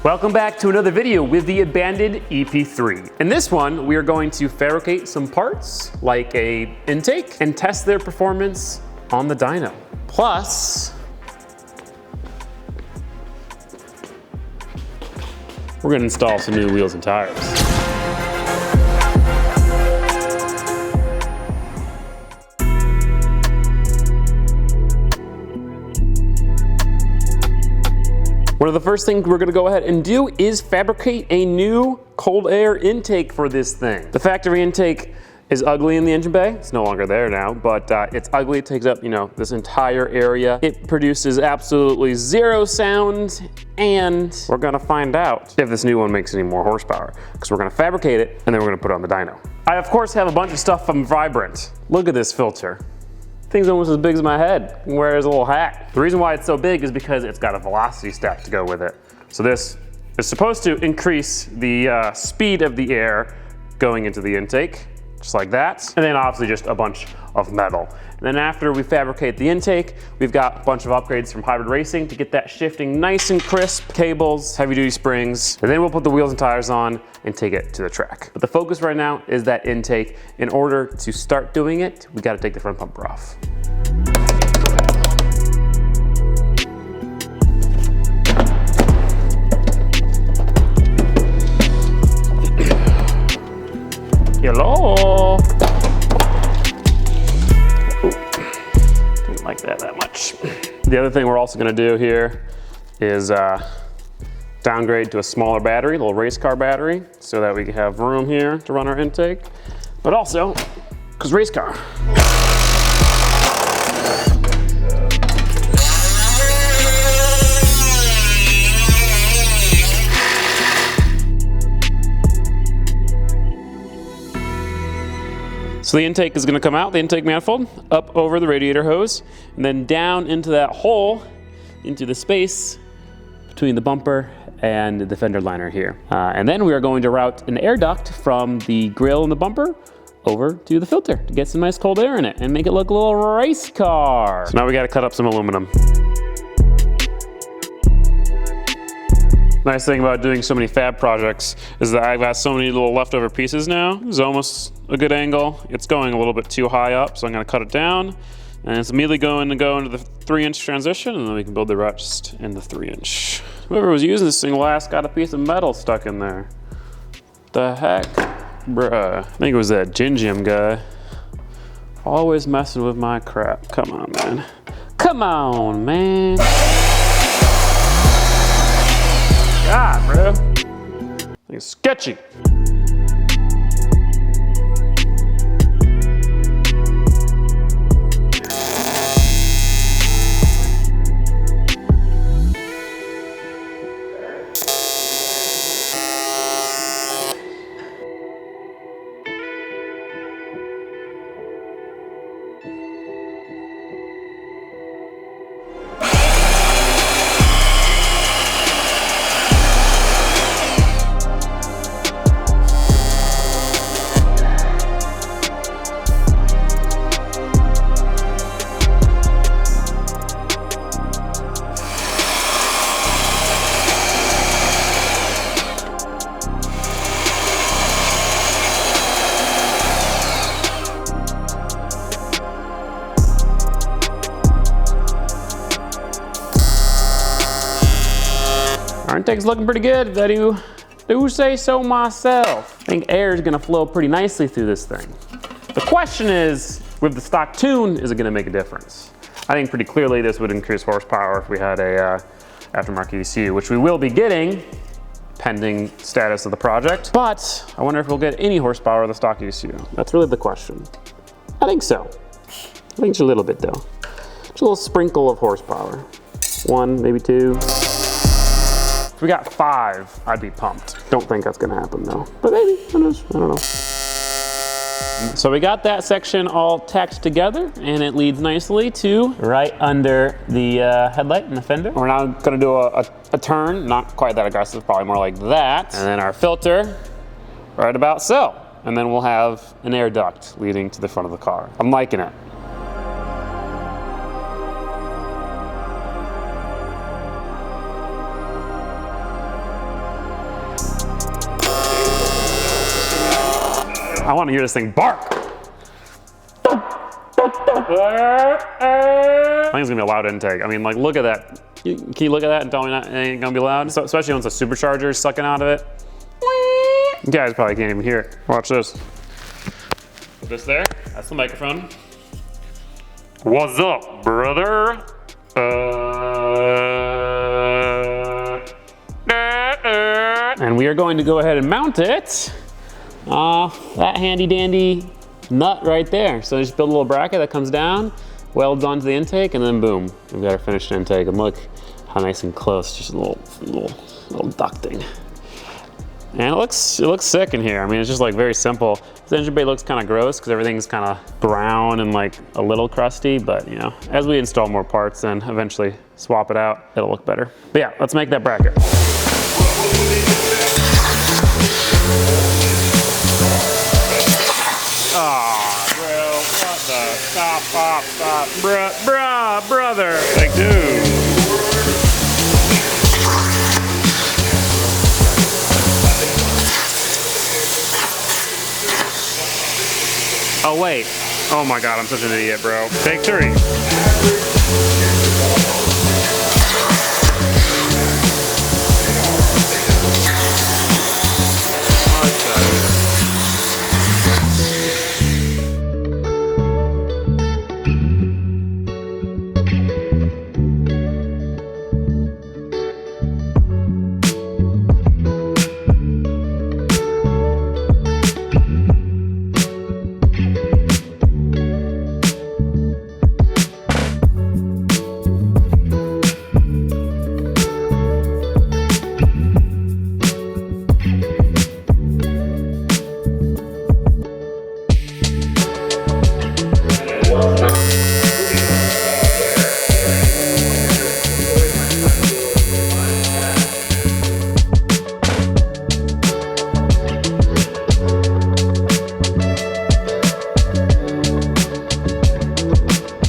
Welcome back to another video with the abandoned EP3. In this one, we are going to fabricate some parts, like a intake, and test their performance on the dyno. Plus, we're gonna install some new wheels and tires. One of the first things we're gonna go ahead and do is fabricate a new cold air intake for this thing. The factory intake is ugly in the engine bay. It's no longer there now, but it's ugly. It takes up, this entire area. It produces absolutely zero sound, and we're gonna find out if this new one makes any more horsepower, because we're gonna fabricate it, and then we're gonna put it on the dyno. I, of course, have a bunch of stuff from Vibrant. Look at this filter. Thing's almost as big as my head. You can wear it as a little hat. The reason why it's so big is because it's got a velocity step to go with it. So this is supposed to increase the speed of the air going into the intake, just like that. And then obviously just a bunch of metal. And then after we fabricate the intake, we've got a bunch of upgrades from Hybrid Racing to get that shifting nice and crisp. Cables, heavy duty springs, and then we'll put the wheels and tires on and take it to the track. But the focus right now is that intake. In order to start doing it, we gotta take the front bumper off. Hello. Ooh, didn't like that much. The other thing we're also gonna do here is downgrade to a smaller battery, a little race car battery, so that we can have room here to run our intake, but also, because race car. So the intake is gonna come out, the intake manifold, up over the radiator hose, and then down into that hole, into the space between the bumper and the fender liner here. And then we are going to route an air duct from the grill and the bumper over to the filter to get some nice cold air in it and make it look a little race car. So now we gotta cut up some aluminum. Nice thing about doing so many fab projects is that I've got so many little leftover pieces now. It's almost a good angle. It's going a little bit too high up, so I'm gonna cut it down. And it's immediately going to go into the 3-inch transition, and then we can build the rest in the 3-inch. Whoever was using this thing last got a piece of metal stuck in there. The heck? Bruh. I think it was that Gingium guy. Always messing with my crap. Come on, man. Come on, man. God, bro. It's sketchy. Our intake's looking pretty good, if I do say so myself. I think air is gonna flow pretty nicely through this thing. The question is, with the stock tune, is it gonna make a difference? I think pretty clearly this would increase horsepower if we had a aftermarket ECU, which we will be getting, pending status of the project. But I wonder if we'll get any horsepower with the stock ECU. That's really the question. I think so. I think just a little bit though. Just a little sprinkle of horsepower. 1, maybe 2. If we got 5, I'd be pumped. Don't think that's gonna happen though. But maybe, who knows, I don't know. So we got that section all tacked together, and it leads nicely to right under the headlight and the fender. We're now gonna do a turn, not quite that aggressive, probably more like that. And then our filter, right about so. And then we'll have an air duct leading to the front of the car. I'm liking it. I want to hear this thing bark. I think it's gonna be a loud intake. I mean, like, look at that. Can you look at that and tell me that it ain't gonna be loud? So, especially once the supercharger is sucking out of it. You guys probably can't even hear it. Watch this. Put this there. That's the microphone. What's up, brother? And we are going to go ahead and mount it. That handy dandy nut right there. So just build a little bracket that comes down, welds onto the intake, and then boom, we've got our finished intake. And look how nice and close, just a little ducting. And it looks sick in here. I mean, it's just like very simple. The engine bay looks kind of gross because everything's kind of brown and like a little crusty, but you know, as we install more parts and eventually swap it out, it'll look better. But yeah, let's make that bracket. Bro, what the? Stop, brother. Like, dude. Oh, wait. Oh my God, I'm such an idiot, bro. Take 3.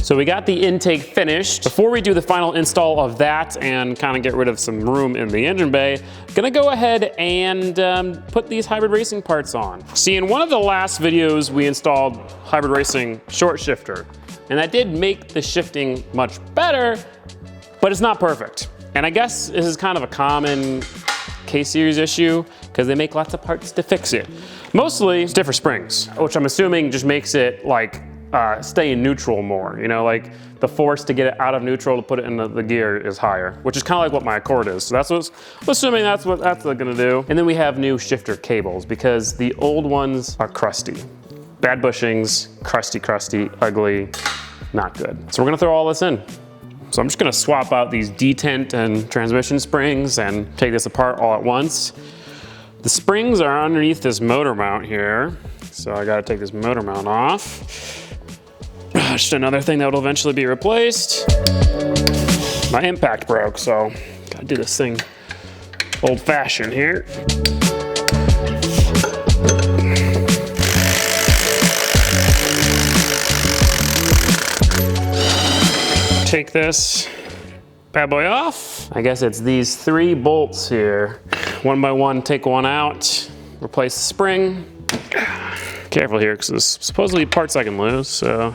So we got the intake finished. Before we do the final install of that and kind of get rid of some room in the engine bay, gonna go ahead and put these hybrid racing parts on. See, in one of the last videos, we installed hybrid racing short shifter, and that did make the shifting much better, but it's not perfect. And I guess this is kind of a common K-Series issue because they make lots of parts to fix it. Mostly stiffer springs, which I'm assuming just makes it like stay in neutral more, you know, like the force to get it out of neutral to put it in the gear is higher, which is kind of like what my Accord is. So that's what, assuming that's what that's gonna do. And then we have new shifter cables because the old ones are crusty. Bad bushings, crusty, ugly, not good. So we're gonna throw all this in. So I'm just gonna swap out these detent and transmission springs and take this apart all at once. The springs are underneath this motor mount here. So I gotta take this motor mount off. Just another thing that will eventually be replaced. My impact broke, so gotta do this thing old fashioned here. Take this bad boy off. I guess it's these 3 bolts here. One by one, take one out, replace the spring. Careful here, because there's supposedly parts I can lose, so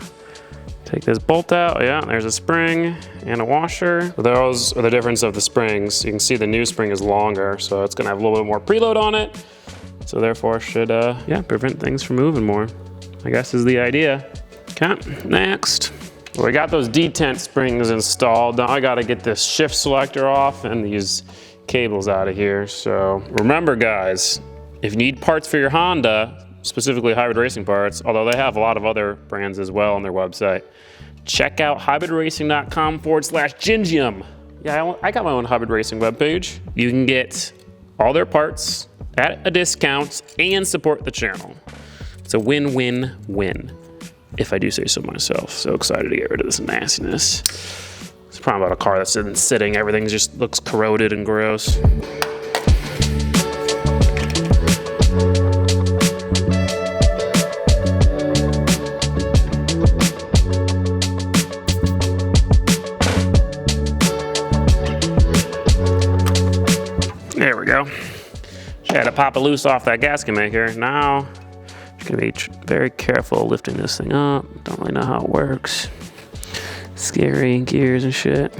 take this bolt out. Yeah, there's a spring and a washer. So those are the difference of the springs. You can see the new spring is longer, so it's gonna have a little bit more preload on it. So therefore should, yeah, prevent things from moving more, I guess is the idea. Okay, next. Well, we got those detent springs installed. Now I gotta get this shift selector off and these cables out of here. So remember guys, if you need parts for your Honda, specifically hybrid racing parts, although they have a lot of other brands as well on their website, check out hybridracing.com/Gingium. Yeah, I got my own hybrid racing webpage. You can get all their parts at a discount and support the channel. It's a win-win-win, if I do say so myself. So excited to get rid of this nastiness. It's probably about a car that's sitting, everything just looks corroded and gross. There we go. Just had to pop it loose off that gasket maker. Now, Gonna be very careful lifting this thing up. Don't really know how it works. Scary gears and shit.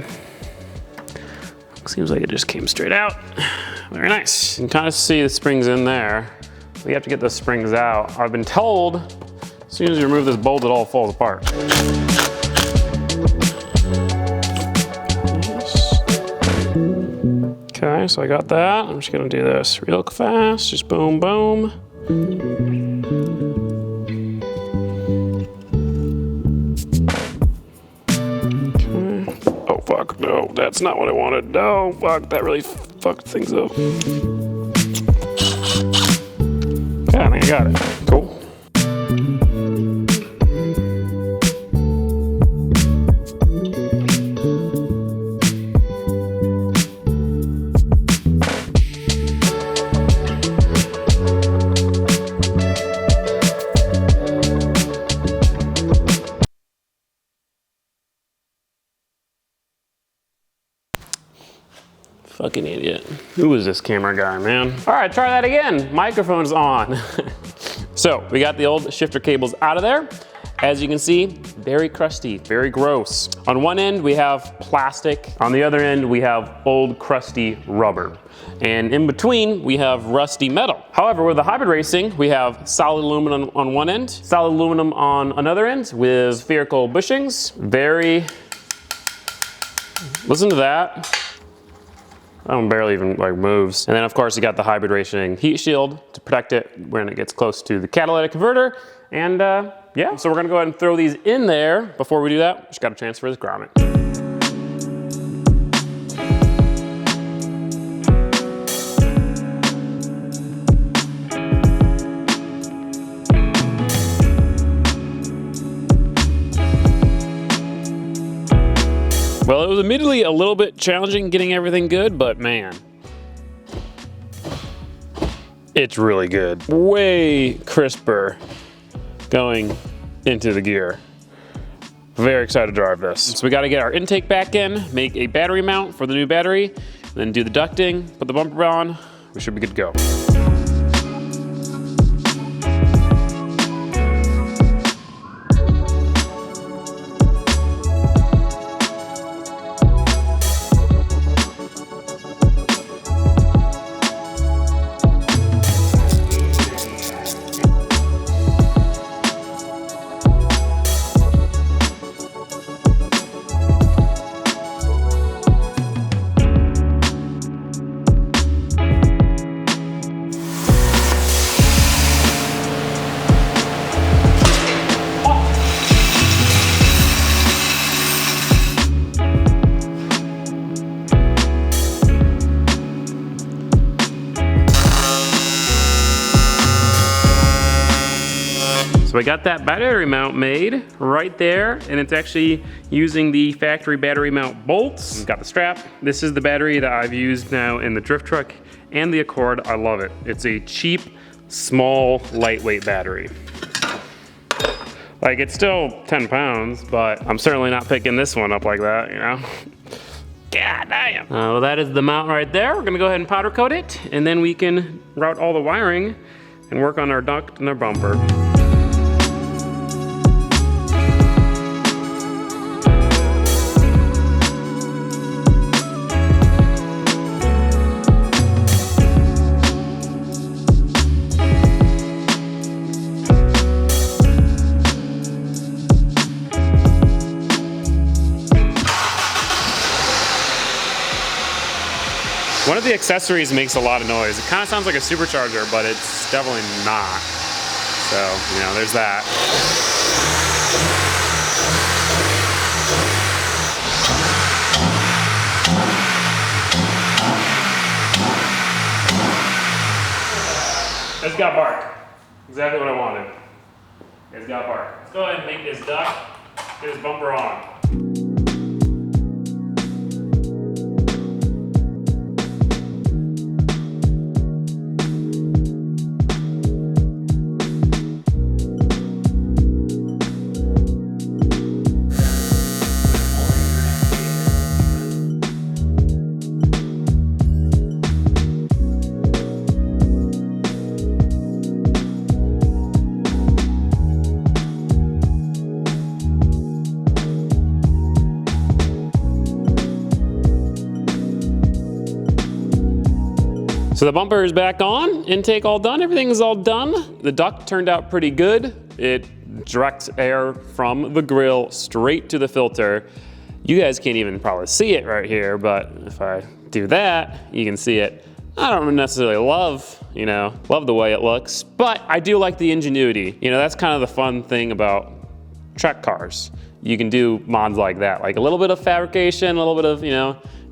Seems like it just came straight out. Very nice. You can kind of see the springs in there. We have to get those springs out. I've been told as soon as you remove this bolt, it all falls apart. Okay, so I got that. I'm just gonna do this real fast. Just boom, boom. Fuck, no, that's not what I wanted. No, fuck, that really fucked things up. Yeah, I think I got it. Cool. Fucking idiot. Who is this camera guy, man? All right, try that again. Microphone's on. So we got the old shifter cables out of there. As you can see, very crusty, very gross. On one end, we have plastic. On the other end, we have old crusty rubber. And in between, we have rusty metal. However, with the hybrid racing, we have solid aluminum on one end, solid aluminum on another end with spherical bushings. Listen to that. That one barely even like moves. And then of course you got the hybrid racing heat shield to protect it when it gets close to the catalytic converter. And yeah, so we're gonna go ahead and throw these in there. Before we do that, just gotta transfer this grommet. Well, it was admittedly a little bit challenging getting everything good, but man, it's really good. Way crisper going into the gear. Very excited to drive this. So we gotta get our intake back in, make a battery mount for the new battery, then do the ducting, put the bumper on, we should be good to go. So I got that battery mount made right there, and it's actually using the factory battery mount bolts. Got the strap. This is the battery that I've used now in the drift truck and the Accord. I love it. It's a cheap, small, lightweight battery. Like, it's still 10 pounds, but I'm certainly not picking this one up like that, you know? God damn. Well, that is the mount right there. We're gonna go ahead and powder coat it, and then we can route all the wiring and work on our duct and our bumper. One of the accessories makes a lot of noise. It kind of sounds like a supercharger, but it's definitely not. So, you know, there's that. It's got bark. Exactly what I wanted. It's got bark. Let's go ahead and make this duct, get this bumper on. So the bumper is back on, intake all done, everything is all done. The duct turned out pretty good. It directs air from the grill straight to the filter. You guys can't even probably see it right here, but if I do that, you can see it. I don't necessarily love the way it looks, but I do like the ingenuity. That's kind of the fun thing about track cars. You can do mods like that, like a little bit of fabrication, a little bit of,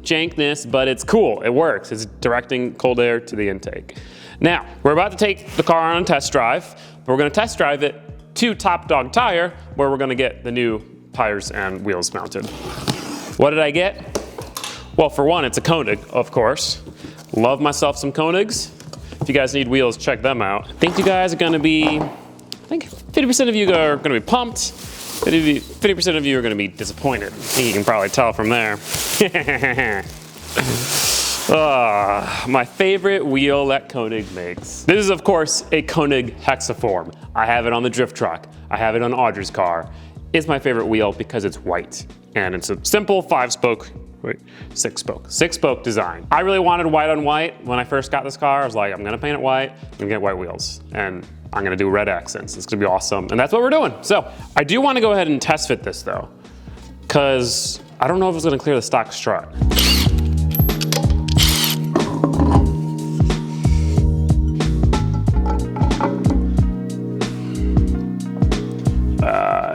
jankness, but it's cool, it works. It's directing cold air to the intake. Now, we're about to take the car on a test drive. We're gonna test drive it to Top Dog Tire, where we're gonna get the new tires and wheels mounted. What did I get? Well, for one, it's a Koenig, of course. Love myself some Koenigs. If you guys need wheels, check them out. I think you guys are gonna be, I think 50% of you are gonna be pumped. 50% of you are gonna be disappointed. I think you can probably tell from there. My favorite wheel that Koenig makes. This is, of course, a Koenig Hexaform. I have it on the drift truck. I have it on Audrey's car. It's my favorite wheel because it's white. And it's a simple six-spoke design. I really wanted white on white. When I first got this car, I was like, I'm gonna paint it white, I'm gonna get white wheels. And I'm gonna do red accents. It's gonna be awesome. And that's what we're doing. So I do wanna go ahead and test fit this though, because I don't know if it's gonna clear the stock strut.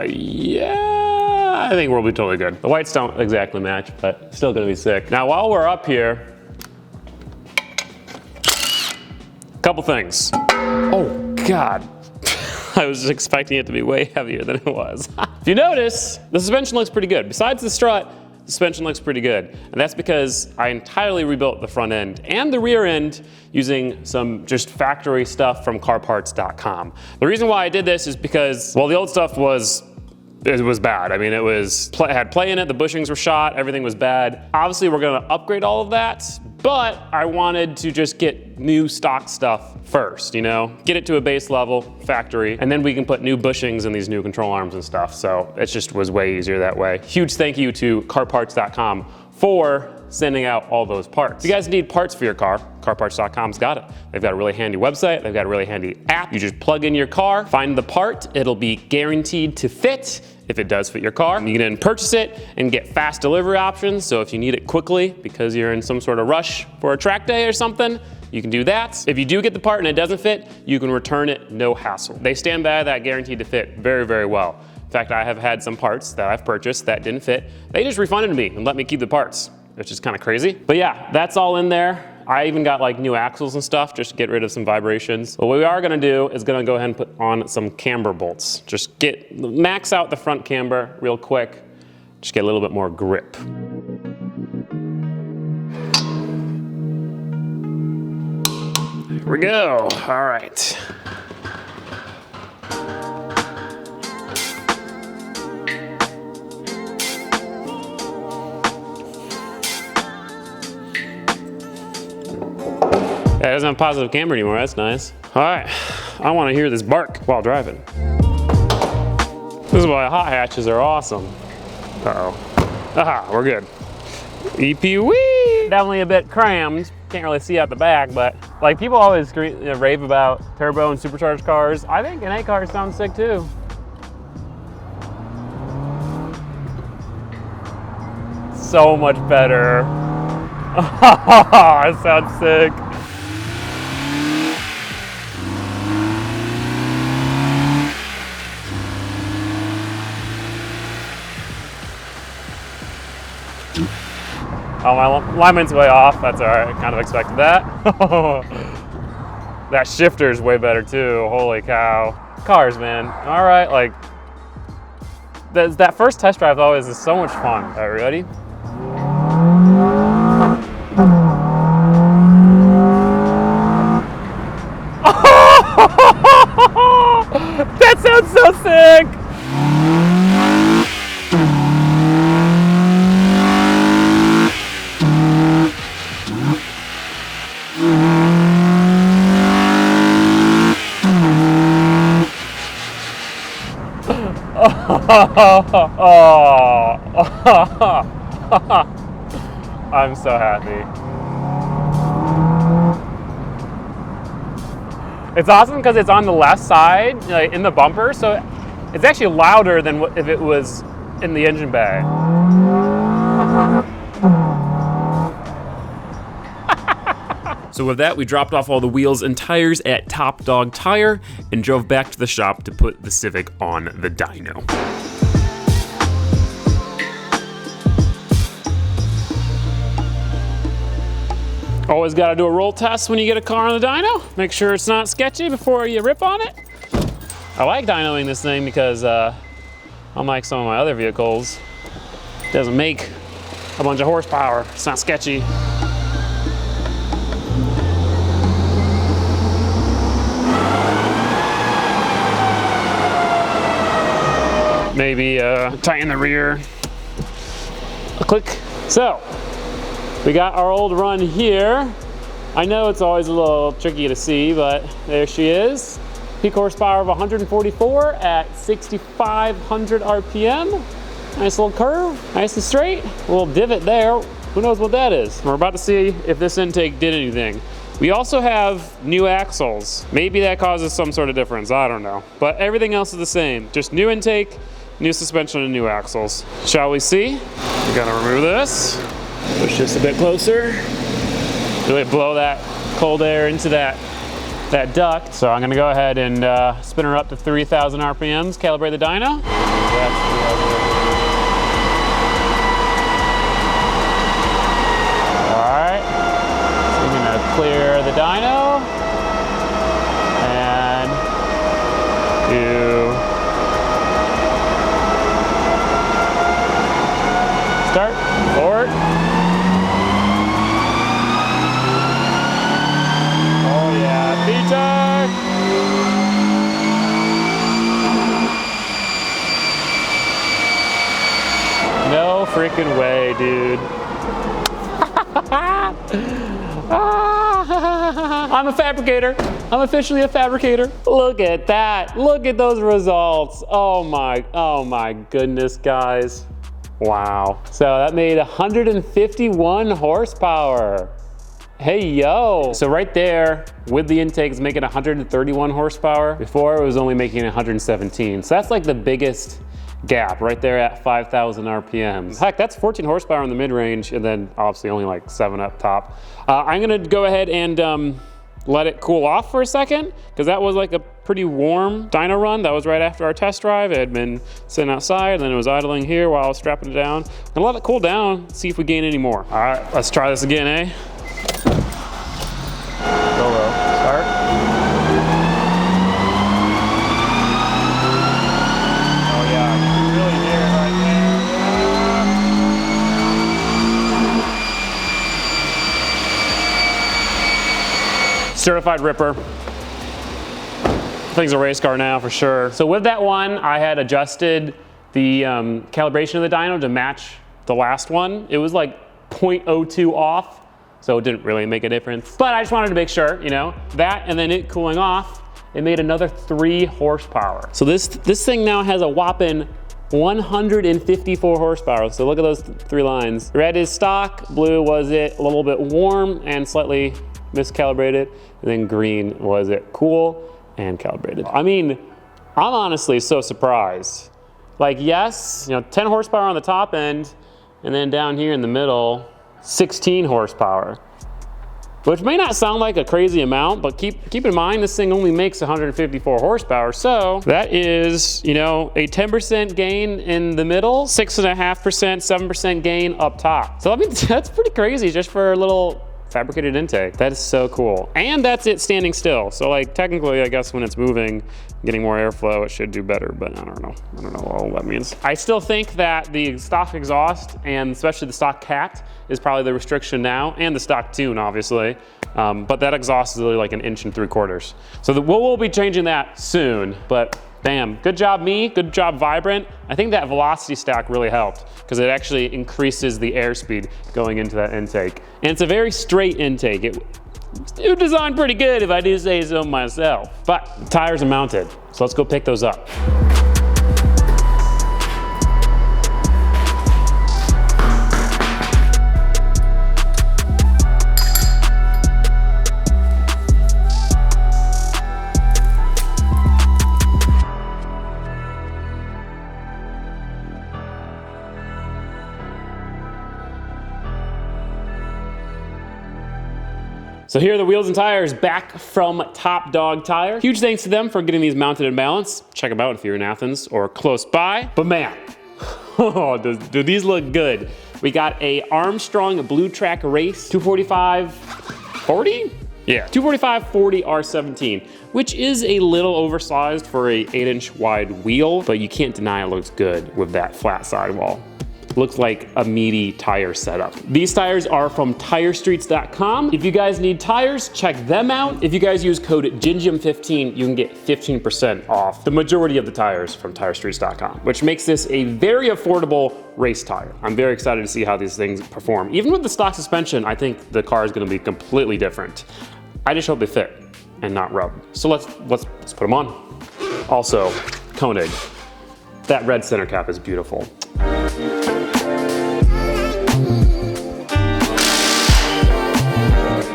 Yeah, I think we'll be totally good. The whites don't exactly match, but still gonna be sick. Now, while we're up here, couple things. Oh God, I was expecting it to be way heavier than it was. If you notice, the suspension looks pretty good. Besides the strut, the suspension looks pretty good. And that's because I entirely rebuilt the front end and the rear end using some just factory stuff from carparts.com. The reason why I did this is because, well, the old stuff was bad. I mean, it had play in it, the bushings were shot, everything was bad. Obviously, we're gonna upgrade all of that, but I wanted to just get new stock stuff first, Get it to a base level, factory, and then we can put new bushings in these new control arms and stuff. So it just was way easier that way. Huge thank you to carparts.com for sending out all those parts. If you guys need parts for your car, carparts.com's got it. They've got a really handy website, they've got a really handy app. You just plug in your car, find the part, it'll be guaranteed to fit if it does fit your car. You can then purchase it and get fast delivery options. So if you need it quickly because you're in some sort of rush for a track day or something, you can do that. If you do get the part and it doesn't fit, you can return it, no hassle. They stand by that guaranteed to fit very, very well. In fact, I have had some parts that I've purchased that didn't fit. They just refunded me and let me keep the parts, which is kind of crazy. But yeah, that's all in there. I even got like new axles and stuff just to get rid of some vibrations. But what we are gonna do is gonna go ahead and put on some camber bolts. Just max out the front camber real quick. Just get a little bit more grip. Here we go, all right. Yeah, it doesn't have positive camber anymore, that's nice. All right, I wanna hear this bark while driving. This is why hot hatches are awesome. Uh-oh. Aha, we're good. EP, wee! Definitely a bit crammed. Can't really see out the back, but like people always rave about turbo and supercharged cars. I think an A car sounds sick too. So much better. It sounds sick. Oh, my alignment's way off. That's all right, kind of expected that. That shifter's way better too, holy cow. Cars, man, all right, like, that first test drive always is so much fun. All right, ready? That sounds so sick! I'm so happy. It's awesome because it's on the left side, like in the bumper, so it's actually louder than if it was in the engine bay. So with that, we dropped off all the wheels and tires at Top Dog Tire and drove back to the shop to put the Civic on the dyno. Always got to do a roll test when you get a car on the dyno. Make sure it's not sketchy before you rip on it. I like dynoing this thing because unlike some of my other vehicles, it doesn't make a bunch of horsepower. It's not sketchy. Maybe tighten the rear a click. So we got our old run here. I know it's always a little tricky to see, but there she is. Peak horsepower of 144 at 6,500 RPM. Nice little curve, nice and straight. A little divot there. Who knows what that is? We're about to see if this intake did anything. We also have new axles. Maybe that causes some sort of difference, I don't know. But everything else is the same. Just new intake, new suspension, and new axles. Shall we see? We're gonna remove this. Push this a bit closer. Really blow that cold air into that duct. So I'm gonna go ahead and spin her up to 3,000 RPMs, calibrate the dyno. All right, so I'm gonna clear the dyno and do start, forward. Oh yeah, Peter! No freaking way, dude. I'm a fabricator. I'm officially a fabricator. Look at that. Look at those results. Oh my goodness, guys. Wow. So that made 151 horsepower. Hey, yo. So right there with the intake is making 131 horsepower. Before it was only making 117. So that's like the biggest gap right there at 5,000 RPMs. Heck, that's 14 horsepower in the mid-range and then obviously only like 7 up top. I'm gonna go ahead and let it cool off for a second because that was like a pretty warm dyno run. That was right after our test drive. It had been sitting outside and then it was idling here while I was strapping it down. I'm gonna let it cool down, see if we gain any more. All right, let's try this again, eh? Go low, start. Oh yeah, you can really hear it right there. Certified ripper. Thing's a race car now for sure. So with that one, I had adjusted the calibration of the dyno to match the last one. It was like 0.02 off, so it didn't really make a difference. But I just wanted to make sure, you know, that and then it cooling off, it made another 3 horsepower. So this thing now has a whopping 154 horsepower. So look at those 3 lines. Red is stock, blue was it a little bit warm and slightly miscalibrated, and then green was it cool and calibrated. I mean, I'm honestly so surprised. Like, yes, you know, 10 horsepower on the top end, and then down here in the middle, 16 horsepower. Which may not sound like a crazy amount, but keep in mind this thing only makes 154 horsepower. So that is, you know, a 10% gain in the middle, 6.5%, 7% gain up top. So I mean, that's pretty crazy just for a little fabricated intake. That is so cool. And that's it standing still. So like technically, I guess when it's moving, getting more airflow, it should do better, but I don't know what all that means. I still think that the stock exhaust and especially the stock cat is probably the restriction now, and the stock tune obviously. But that exhaust is really like 1 3/4 inches. So we'll be changing that soon, but bam, good job me, good job Vibrant. I think that velocity stack really helped because it actually increases the airspeed going into that intake. And it's a very straight intake. It was designed pretty good if I do say so myself. But the tires are mounted, so let's go pick those up. So here are the wheels and tires back from Top Dog Tire. Huge thanks to them for getting these mounted in balance. Check them out if you're in Athens or close by. But man, oh, do these look good. We got a Armstrong Blue Track Race 245/40? Yeah, 245/40 R17, which is a little oversized for a 8-inch wide wheel, but you can't deny it looks good with that flat sidewall. Looks like a meaty tire setup. These tires are from TireStreets.com. If you guys need tires, check them out. If you guys use code Gingium15, you can get 15% off the majority of the tires from TireStreets.com, which makes this a very affordable race tire. I'm very excited to see how these things perform. Even with the stock suspension, I think the car is gonna be completely different. I just hope they fit and not rub. So let's put them on. Also, Koenig. That red center cap is beautiful.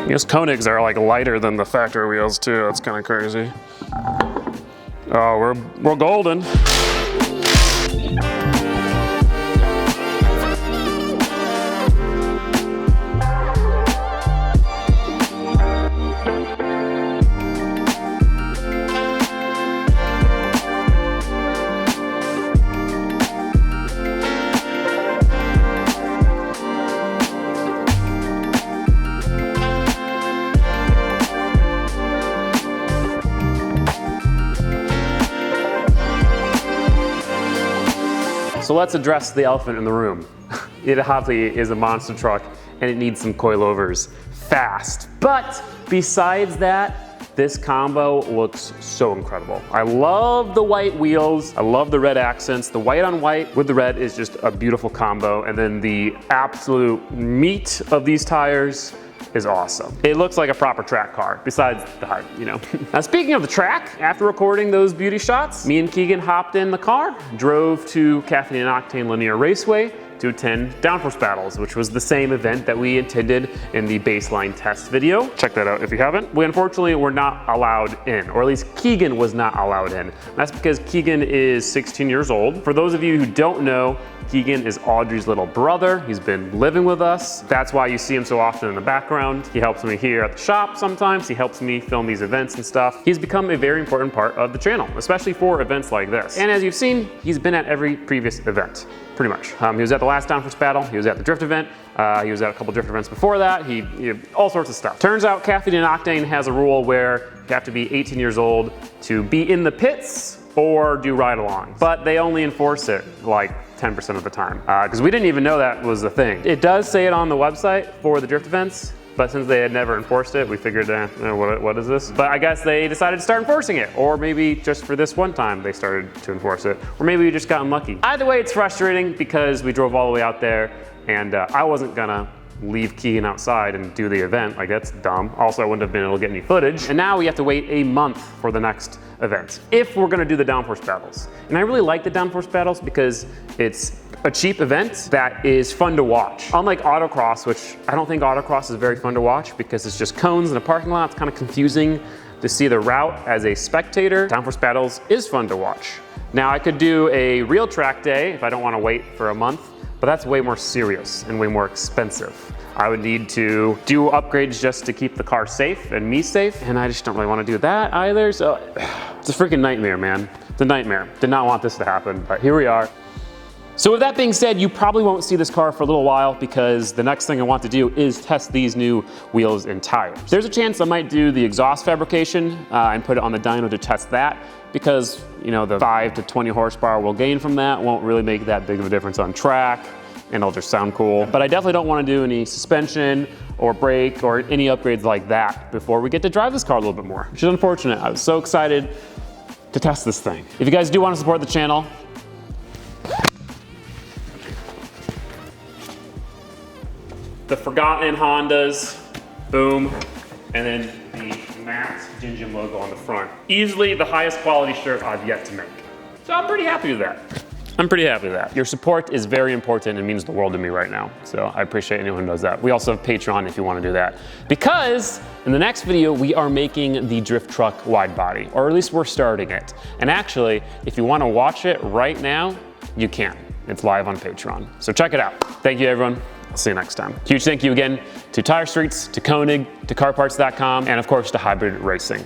I guess Koenigs are like lighter than the factory wheels too. That's kind of crazy. Oh, we're golden. So let's address the elephant in the room. It obviously is a monster truck and it needs some coilovers fast. But besides that, this combo looks so incredible. I love the white wheels. I love the red accents. The white on white with the red is just a beautiful combo. And then the absolute meat of these tires is awesome. It looks like a proper track car, besides the height, you know. Now speaking of the track, after recording those beauty shots, me and Keegan hopped in the car, drove to Caffeine and Octane Linear Raceway to attend Downforce Battles, which was the same event that we attended in the baseline test video. Check that out if you haven't. We unfortunately were not allowed in, or at least Keegan was not allowed in. That's because Keegan is 16 years old. For those of you who don't know, Keegan is Audrey's little brother. He's been living with us. That's why you see him so often in the background. He helps me here at the shop sometimes. He helps me film these events and stuff. He's become a very important part of the channel, especially for events like this. And as you've seen, he's been at every previous event, pretty much. He was at the last Downforce battle. He was at the drift event. He was at a couple drift events before that. He all sorts of stuff. Turns out Caffeine and Octane has a rule where you have to be 18 years old to be in the pits or do ride-alongs. But they only enforce it like 10% of the time, because we didn't even know that was the thing. It does say it on the website for the drift events, but since they had never enforced it, we figured, what is this? But I guess they decided to start enforcing it, or maybe just for this one time they started to enforce it, or maybe we just got unlucky. Either way, it's frustrating because we drove all the way out there, and I wasn't gonna leave Keegan outside and do the event. Like, that's dumb. Also, I wouldn't have been able to get any footage. And now we have to wait a month for the next event, if we're gonna do the Downforce battles. And I really like the Downforce battles because it's a cheap event that is fun to watch. Unlike autocross, which I don't think autocross is very fun to watch because it's just cones in a parking lot. It's kind of confusing to see the route as a spectator. Downforce battles is fun to watch. Now, I could do a real track day if I don't want to wait for a month, but that's way more serious and way more expensive. I would need to do upgrades just to keep the car safe and me safe, and I just don't really want to do that either, so it's a freaking nightmare, man. It's a nightmare. Did not want this to happen, but here we are. So with that being said, you probably won't see this car for a little while because the next thing I want to do is test these new wheels and tires. There's a chance I might do the exhaust fabrication and put it on the dyno to test that, because the 5 to 20 horsepower we'll gain from that won't really make that big of a difference on track, and it'll just sound cool. But I definitely don't want to do any suspension or brake or any upgrades like that before we get to drive this car a little bit more, which is unfortunate. I was so excited to test this thing. If you guys do want to support the channel, the Forgotten Hondas, boom, and then the matte Gingium logo on the front. Easily the highest quality shirt I've yet to make. So I'm pretty happy with that. I'm pretty happy with that. Your support is very important and means the world to me right now. So I appreciate anyone who does that. We also have Patreon if you want to do that. Because in the next video, we are making the drift truck wide body, or at least we're starting it. And actually, if you want to watch it right now, you can. It's live on Patreon. So check it out. Thank you, everyone. I'll see you next time. Huge thank you again to Tire Streets, to Koenig, to CarParts.com, and of course to Hybrid Racing.